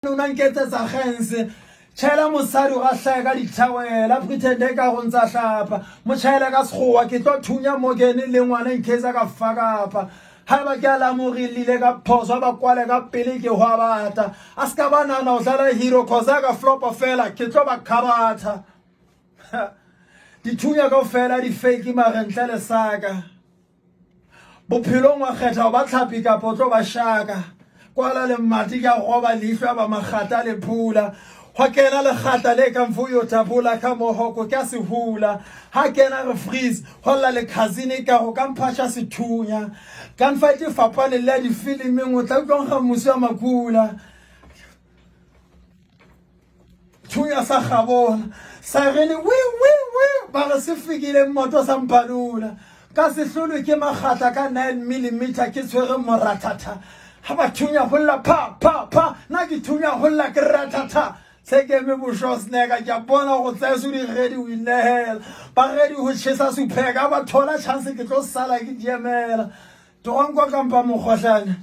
Una nketsa tsa gense tshela mosadi ga hlaya ka ditlhawela pretende ka go ntsa hlapa mo tshela ka sekgowa ke tlo thunya mo kene le ngwana nketsa ka fakapa ha ba ke ala mo rilile ka phoso ba kwale ka pele ke hwa bata a ska banana o dlala hero khoza ka flop fela ke tlo ba khabatha dithunya ka fela di fake marentle le saka bophelo ngwa kgetha ba tlhapi ka potlo ba shaka kwala le mati ka goba lihlo ba magata le phula ho kena le gata le ka mfuyo tabula ka mohoko ka se hula ha kena re freeze holla le cousin ka go ka mphasha sethunya kan fight fapane le di filming o tla go ga musa makula thunya sa gabona sa rene wi ba re se fikile moto sa mpalula ka se hlolo ke magata ka 9mm ke tshwere moratata ha ba thunya holla pa na ke thunya holla ke ratata se ke me bo snega ja bona go tsa su di ready o inhale ba ready ho chesa supheka ba thola chance ke tlo sala ke diemela to ngwa kampa mo khohlana